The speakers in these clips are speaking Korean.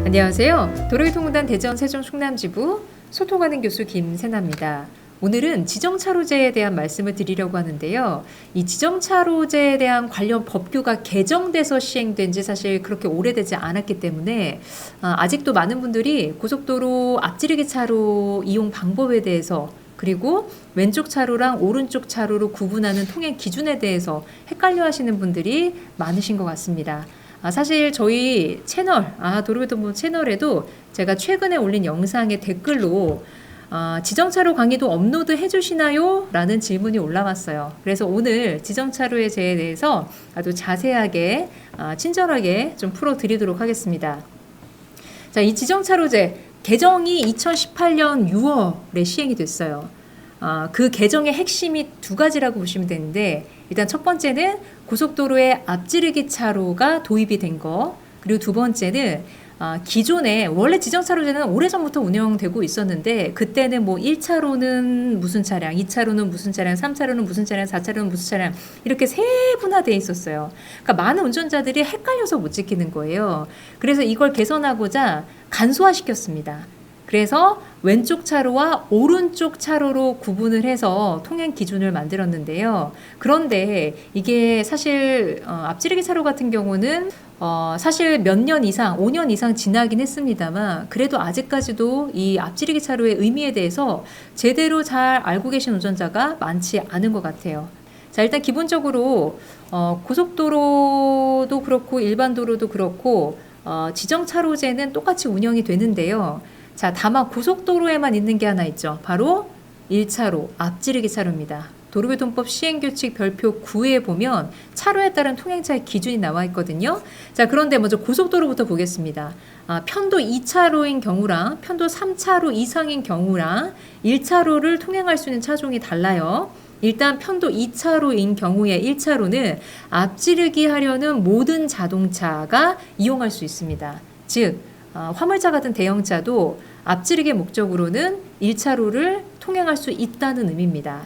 안녕하세요. 도로교통공단 대전 세종 충남지부 소통하는 교수 김세나입니다. 오늘은 지정차로제에 대한 말씀을 드리려고 하는데요. 이 지정차로제에 대한 관련 법규가 개정돼서 시행된 지 사실 그렇게 오래되지 않았기 때문에 아직도 많은 분들이 고속도로 앞지르기 차로 이용 방법에 대해서 그리고 왼쪽 차로랑 오른쪽 차로로 구분하는 통행 기준에 대해서 헷갈려 하시는 분들이 많으신 것 같습니다. 사실 저희 채널, 도로교통부 채널에도 제가 최근에 올린 영상의 댓글로 지정차로 강의도 업로드 해주시나요? 라는 질문이 올라왔어요. 그래서 오늘 지정차로에 대해서 아주 자세하게, 친절하게 좀 풀어드리도록 하겠습니다. 자, 이 지정차로제 개정이 2018년 6월에 시행이 됐어요. 그 개정의 핵심이 두 가지라고 보시면 되는데, 일단 첫 번째는 고속도로에 앞지르기 차로가 도입이 된 거, 그리고 두 번째는 기존에 원래 지정차로제는 오래전부터 운영되고 있었는데, 그때는 뭐 1차로는 무슨 차량, 2차로는 무슨 차량, 3차로는 무슨 차량, 4차로는 무슨 차량, 이렇게 세분화되어 있었어요. 그러니까 많은 운전자들이 헷갈려서 못 지키는 거예요. 그래서 이걸 개선하고자 간소화시켰습니다. 그래서 왼쪽 차로와 오른쪽 차로로 구분을 해서 통행 기준을 만들었는데요. 그런데 이게 사실 앞지르기 차로 같은 경우는 사실 몇 년 이상, 5년 이상 지나긴 했습니다만, 그래도 아직까지도 이 앞지르기 차로의 의미에 대해서 제대로 잘 알고 계신 운전자가 많지 않은 것 같아요. 자, 일단 기본적으로 고속도로도 그렇고 일반 도로도 그렇고 지정차로제는 똑같이 운영이 되는데요. 자, 다만 고속도로에만 있는 게 하나 있죠. 바로 1차로 앞지르기 차로입니다. 도로교통법 시행규칙 별표 9에 보면 차로에 따른 통행차의 기준이 나와 있거든요. 자, 그런데 먼저 고속도로부터 보겠습니다. 편도 2차로인 경우랑 편도 3차로 이상인 경우랑 1차로를 통행할 수 있는 차종이 달라요. 일단 편도 2차로인 경우에 1차로는 앞지르기 하려는 모든 자동차가 이용할 수 있습니다. 즉 화물차 같은 대형차도 앞지르기 목적으로는 1차로를 통행할 수 있다는 의미입니다.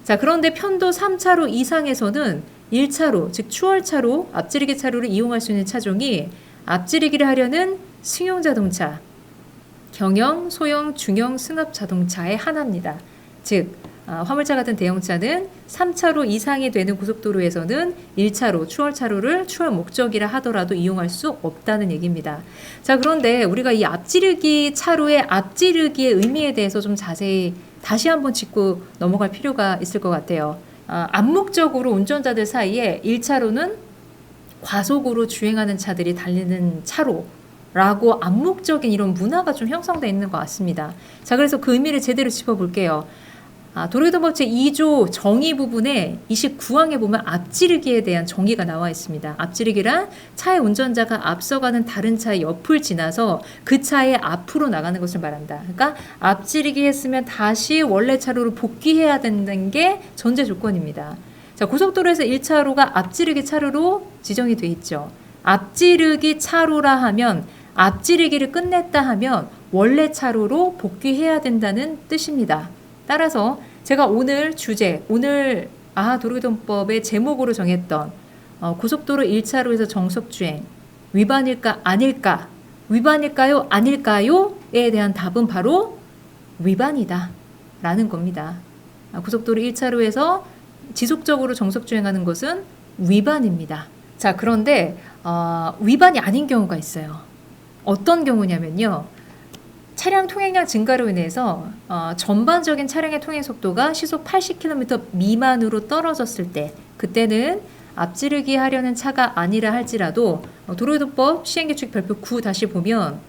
자, 그런데 편도 3차로 이상에서는 1차로, 즉 추월차로, 앞지르기 차로를 이용할 수 있는 차종이 앞지르기를 하려는 승용자동차, 경영, 소형, 중형 승합자동차에 한합니다. 즉 화물차 같은 대형차는 3차로 이상이 되는 고속도로에서는 1차로, 추월차로를 추월 목적이라 하더라도 이용할 수 없다는 얘기입니다. 자, 그런데 우리가 이 앞지르기 차로의 앞지르기의 의미에 대해서 좀 자세히 다시 한번 짚고 넘어갈 필요가 있을 것 같아요. 암묵적으로 운전자들 사이에 1차로는 과속으로 주행하는 차들이 달리는 차로라고 암묵적인 이런 문화가 좀 형성되어 있는 것 같습니다. 자, 그래서 그 의미를 제대로 짚어볼게요. 도로교통법 제2조 정의 부분에 29항에 보면 앞지르기에 대한 정의가 나와 있습니다. 앞지르기란 차의 운전자가 앞서가는 다른 차의 옆을 지나서 그 차의 앞으로 나가는 것을 말한다. 그러니까 앞지르기 했으면 다시 원래 차로로 복귀해야 된다는 게 전제 조건입니다. 자, 고속도로에서 1차로가 앞지르기 차로로 지정이 돼 있죠. 앞지르기 차로라 하면 앞지르기를 끝냈다 하면 원래 차로로 복귀해야 된다는 뜻입니다. 따라서 제가 오늘 주제, 오늘 도로교통법의 제목으로 정했던 고속도로 1차로에서 정속주행 위반일까 아닐까, 위반일까요 아닐까요에 대한 답은 바로 위반이다 라는 겁니다. 고속도로 1차로에서 지속적으로 정속주행하는 것은 위반입니다. 자, 그런데 위반이 아닌 경우가 있어요. 어떤 경우냐면요, 차량 통행량 증가로 인해서 전반적인 차량의 통행 속도가 시속 80km 미만으로 떨어졌을 때, 그때는 앞지르기 하려는 차가 아니라 할지라도 도로교통법 시행규칙 별표 9 다시 보면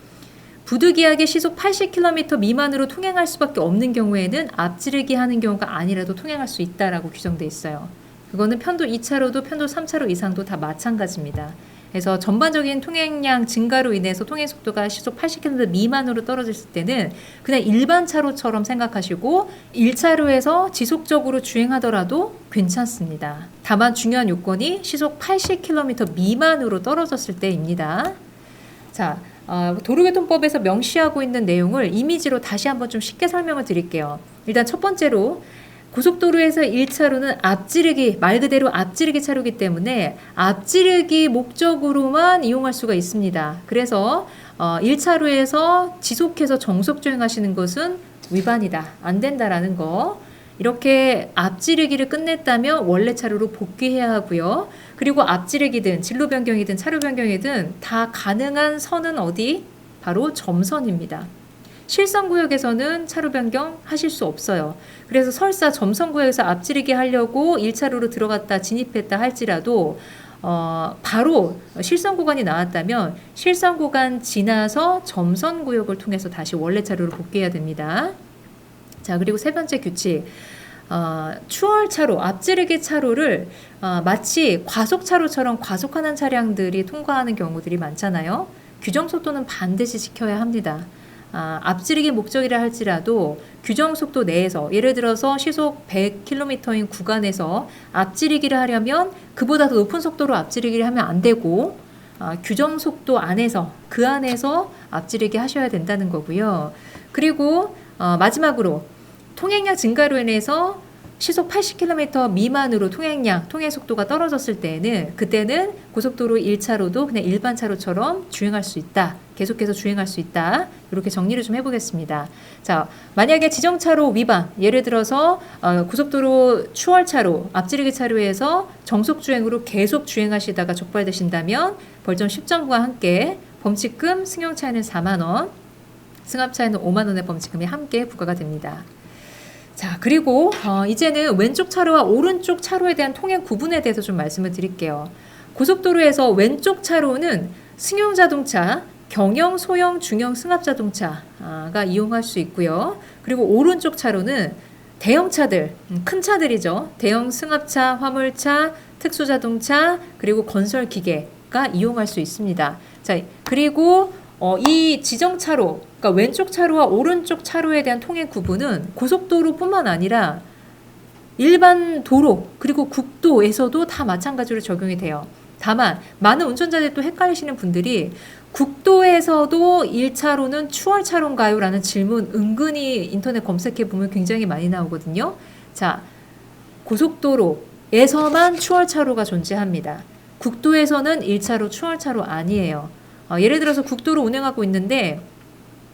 부득이하게 시속 80km 미만으로 통행할 수밖에 없는 경우에는 앞지르기 하는 경우가 아니라도 통행할 수 있다라고 규정돼 있어요. 그거는 편도 2차로도 편도 3차로 이상도 다 마찬가지입니다. 그래서 전반적인 통행량 증가로 인해서 통행 속도가 시속 80km 미만으로 떨어졌을 때는 그냥 일반 차로처럼 생각하시고 1차로에서 지속적으로 주행하더라도 괜찮습니다. 다만 중요한 요건이 시속 80km 미만으로 떨어졌을 때입니다. 자, 도로교통법에서 명시하고 있는 내용을 이미지로 다시 한번 좀 쉽게 설명을 드릴게요. 일단 첫 번째로 고속도로에서 1차로는 앞지르기, 말 그대로 앞지르기 차로이기 때문에 앞지르기 목적으로만 이용할 수가 있습니다. 그래서 1차로에서 지속해서 정속 주행하시는 것은 위반이다, 안 된다라는 거. 이렇게 앞지르기를 끝냈다면 원래 차로로 복귀해야 하고요. 그리고 앞지르기든 진로 변경이든 차로 변경이든 다 가능한 선은 어디? 바로 점선입니다. 실선구역에서는 차로 변경 하실 수 없어요. 그래서 설사 점선구역에서 앞지르기 하려고 1차로로 들어갔다 진입했다 할지라도 바로 실선 구간이 나왔다면 실선 구간 지나서 점선 구역을 통해서 다시 원래 차로로 복귀해야 됩니다. 자, 그리고 세 번째 규칙. 추월차로, 앞지르기 차로를 마치 과속차로처럼 과속하는 차량들이 통과하는 경우들이 많잖아요. 규정속도는 반드시 지켜야 합니다. 앞지르기 목적이라 할지라도 규정속도 내에서, 예를 들어서 시속 100km인 구간에서 앞지르기를 하려면 그보다 더 높은 속도로 앞지르기를 하면 안 되고, 규정속도 안에서, 그 안에서 앞지르기 하셔야 된다는 거고요. 그리고 마지막으로 통행량 증가로 인해서 시속 80km 미만으로 통행속도가 떨어졌을 때에는, 그때는 고속도로 1차로도 그냥 일반 차로처럼 주행할 수 있다. 계속해서 주행할 수 있다. 이렇게 정리를 좀 해보겠습니다. 자, 만약에 지정차로 위반, 예를 들어서 고속도로 추월차로, 앞지르기 차로에서 정속주행으로 계속 주행하시다가 적발되신다면 벌점 10점과 함께 범칙금, 승용차에는 4만원, 승합차에는 5만원의 범칙금이 함께 부과가 됩니다. 자, 그리고 이제는 왼쪽 차로와 오른쪽 차로에 대한 통행 구분에 대해서 좀 말씀을 드릴게요. 고속도로에서 왼쪽 차로는 승용자동차, 경영, 소형, 중형 승합자동차가 이용할 수 있고요. 그리고 오른쪽 차로는 대형차들, 큰 차들이죠. 대형 승합차, 화물차, 특수자동차, 그리고 건설기계가 이용할 수 있습니다. 자, 그리고 이 지정차로, 그러니까 왼쪽 차로와 오른쪽 차로에 대한 통행 구분은 고속도로뿐만 아니라 일반 도로 그리고 국도에서도 다 마찬가지로 적용이 돼요. 다만 많은 운전자들이 또 헷갈리시는 분들이 국도에서도 1차로는 추월차로인가요? 라는 질문 은근히 인터넷 검색해 보면 굉장히 많이 나오거든요. 자, 고속도로에서만 추월차로가 존재합니다. 국도에서는 1차로 추월차로 아니에요. 예를 들어서 국도로 운행하고 있는데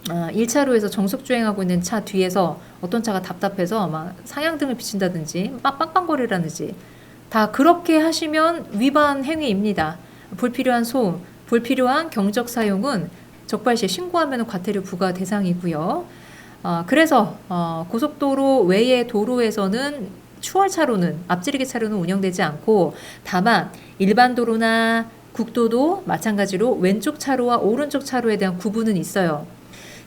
1차로에서 정속 주행하고 있는 차 뒤에서 어떤 차가 답답해서 막 상향등을 비친다든지 막 빵빵거리라든지 다 그렇게 하시면 위반 행위입니다. 불필요한 소음, 불필요한 경적 사용은 적발 시에 신고하면 과태료 부과 대상이고요. 그래서 고속도로 외의 도로에서는 추월차로는, 앞지르기 차로는 운영되지 않고, 다만 일반 도로나 국도도 마찬가지로 왼쪽 차로와 오른쪽 차로에 대한 구분은 있어요.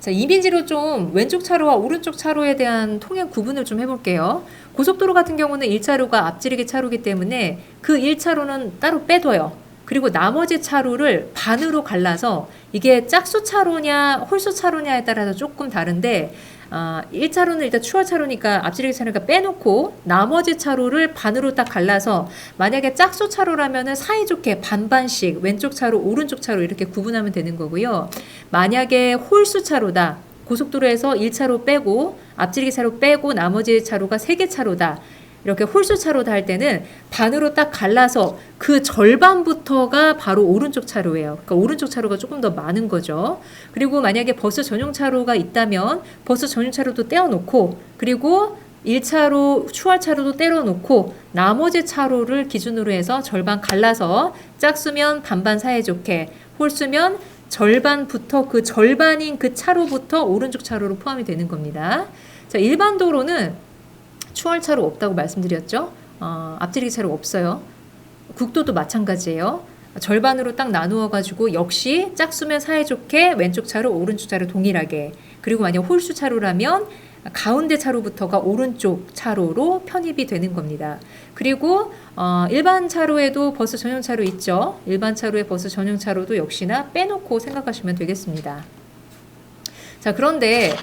자, 이미지로 좀 왼쪽 차로와 오른쪽 차로에 대한 통행 구분을 좀 해볼게요. 고속도로 같은 경우는 1차로가 앞지르기 차로이기 때문에 그 1차로는 따로 빼둬요. 그리고 나머지 차로를 반으로 갈라서, 이게 짝수 차로냐 홀수 차로냐에 따라서 조금 다른데 1차로는 일단 추월차로니까 앞지르기 차로니까 빼놓고 나머지 차로를 반으로 딱 갈라서, 만약에 짝수 차로라면은 사이좋게 반반씩 왼쪽 차로 오른쪽 차로 이렇게 구분하면 되는 거고요. 만약에 홀수 차로다, 고속도로에서 1차로 빼고 앞지르기 차로 빼고 나머지 차로가 3개 차로다, 이렇게 홀수 차로다 할 때는 반으로 딱 갈라서 그 절반부터가 바로 오른쪽 차로예요. 그러니까 오른쪽 차로가 조금 더 많은 거죠. 그리고 만약에 버스 전용 차로가 있다면 버스 전용 차로도 떼어놓고, 그리고 1차로 추월차로도 떼어놓고 나머지 차로를 기준으로 해서 절반 갈라서 짝수면 반반 사이좋게, 홀수면 절반부터, 그 절반인 그 차로부터 오른쪽 차로로 포함이 되는 겁니다. 자, 일반 도로는 추월차로 없다고 말씀드렸죠. 앞지르기 차로 없어요. 국도도 마찬가지예요. 절반으로 딱 나누어 가지고 역시 짝수면 사이좋게 왼쪽 차로 오른쪽 차로 동일하게, 그리고 만약 홀수 차로라면 가운데 차로부터가 오른쪽 차로로 편입이 되는 겁니다. 그리고 일반 차로에도 버스 전용 차로 있죠. 일반 차로에 버스 전용 차로도 역시나 빼놓고 생각하시면 되겠습니다. 자, 그런데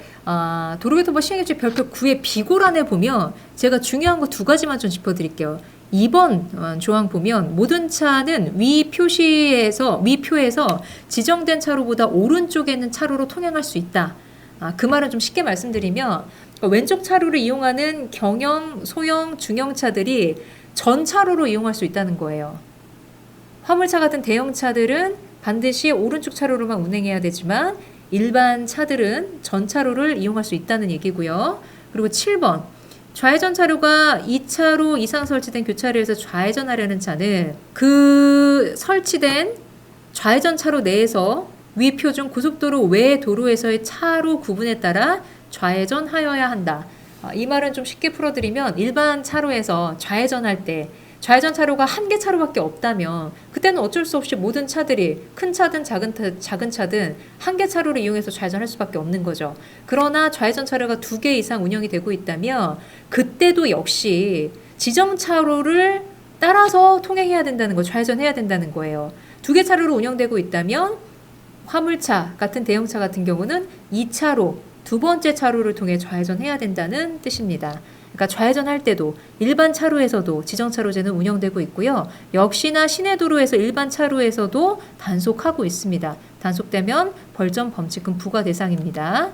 도로교통법 시행규칙 별표 9의 비고란에 보면 제가 중요한 거 2가지만 좀 짚어드릴게요. 2번 조항 보면 모든 차는 위 표에서 지정된 차로보다 오른쪽에 있는 차로로 통행할 수 있다. 그 말은 좀 쉽게 말씀드리면 왼쪽 차로를 이용하는 경영, 소형, 중형차들이 전 차로로 이용할 수 있다는 거예요. 화물차 같은 대형차들은 반드시 오른쪽 차로로만 운행해야 되지만 일반 차들은 전 차로를 이용할 수 있다는 얘기고요. 그리고 7번 좌회전 차로가 2차로 이상 설치된 교차로에서 좌회전하려는 차는 그 설치된 좌회전 차로 내에서 위 표 중 고속도로 외 도로에서의 차로 구분에 따라 좌회전하여야 한다. 이 말은 좀 쉽게 풀어드리면 일반 차로에서 좌회전할 때 좌회전 차로가 한 개 차로밖에 없다면 그때는 어쩔 수 없이 모든 차들이 큰 차든 작은 차든 한 개 차로를 이용해서 좌회전할 수밖에 없는 거죠. 그러나 좌회전 차로가 2개 이상 운영이 되고 있다면 그때도 역시 지정 차로를 따라서 통행해야 된다는 거, 좌회전해야 된다는 거예요. 2개 차로로 운영되고 있다면 화물차 같은 대형차 같은 경우는 2차로, 두 번째 차로를 통해 좌회전해야 된다는 뜻입니다. 그러니까 좌회전할 때도 일반 차로에서도 지정차로제는 운영되고 있고요. 역시나 시내도로에서 일반 차로에서도 단속하고 있습니다. 단속되면 벌점 범칙금 부과 대상입니다.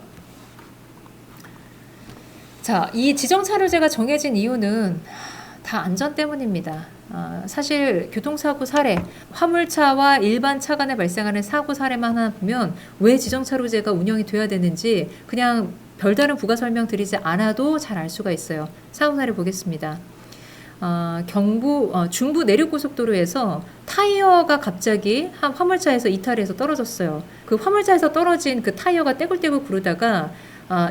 자, 이 지정차로제가 정해진 이유는 다 안전 때문입니다. 사실 교통사고 사례, 화물차와 일반 차 간에 발생하는 사고 사례만 하나 보면 왜 지정차로제가 운영이 돼야 되는지 그냥 별다른 부가 설명 드리지 않아도 잘 알 수가 있어요. 사고 사례 보겠습니다. 중부 내륙고속도로에서 타이어가 갑자기 한 화물차에서 이탈해서 떨어졌어요. 그 화물차에서 떨어진 그 타이어가 떼굴떼굴 구르다가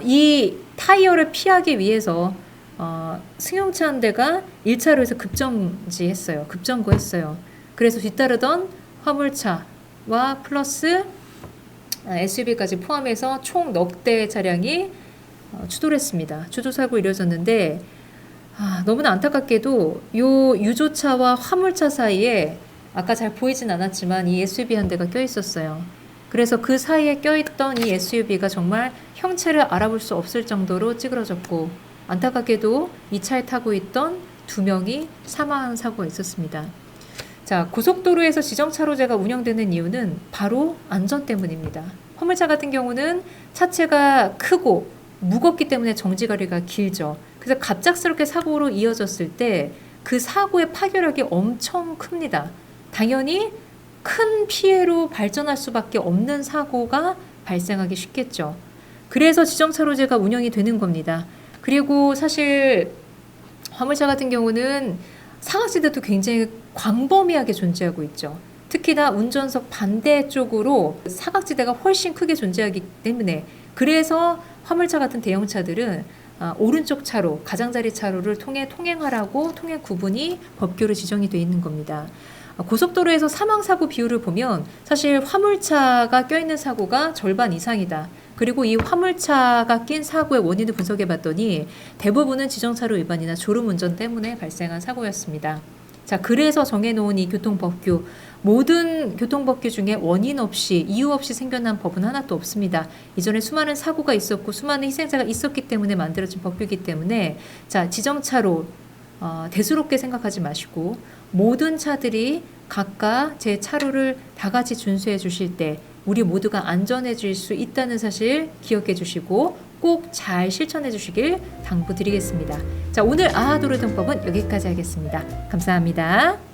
이 타이어를 피하기 위해서 승용차 한 대가 1차로에서 급정거했어요. 그래서 뒤따르던 화물차와 플러스 SUV까지 포함해서 총 넉 대의 차량이 추돌 했습니다. 추돌사고 이뤄졌는데 너무나 안타깝게도 요 유조차와 화물차 사이에 아까 잘 보이진 않았지만 이 SUV 한 대가 껴있었어요. 그래서 그 사이에 껴있던 이 SUV가 정말 형체를 알아볼 수 없을 정도로 찌그러졌고 안타깝게도 이 차에 타고 있던 2명이 사망한 사고가 있었습니다. 자, 고속도로에서 지정차로제가 운영되는 이유는 바로 안전 때문입니다. 화물차 같은 경우는 차체가 크고 무겁기 때문에 정지거리가 길죠. 그래서 갑작스럽게 사고로 이어졌을 때 그 사고의 파괴력이 엄청 큽니다. 당연히 큰 피해로 발전할 수밖에 없는 사고가 발생하기 쉽겠죠. 그래서 지정차로제가 운영이 되는 겁니다. 그리고 사실 화물차 같은 경우는 사각지대도 굉장히 광범위하게 존재하고 있죠. 특히나 운전석 반대쪽으로 사각지대가 훨씬 크게 존재하기 때문에 그래서 화물차 같은 대형차들은 오른쪽 차로, 가장자리 차로를 통해 통행하라고 통행 구분이 법규로 지정이 되어 있는 겁니다. 고속도로에서 사망사고 비율을 보면 사실 화물차가 껴있는 사고가 절반 이상이다. 그리고 이 화물차가 낀 사고의 원인을 분석해 봤더니 대부분은 지정차로 위반이나 졸음운전 때문에 발생한 사고였습니다. 자, 그래서 정해놓은 이 교통법규, 모든 교통법규 중에 원인 없이 이유 없이 생겨난 법은 하나도 없습니다. 이전에 수많은 사고가 있었고 수많은 희생자가 있었기 때문에 만들어진 법규이기 때문에 자, 지정차로 대수롭게 생각하지 마시고 모든 차들이 각각 제 차로를 다 같이 준수해 주실 때 우리 모두가 안전해질 수 있다는 사실 기억해 주시고 꼭 잘 실천해 주시길 당부드리겠습니다. 자, 오늘 아하도로등법은 여기까지 하겠습니다. 감사합니다.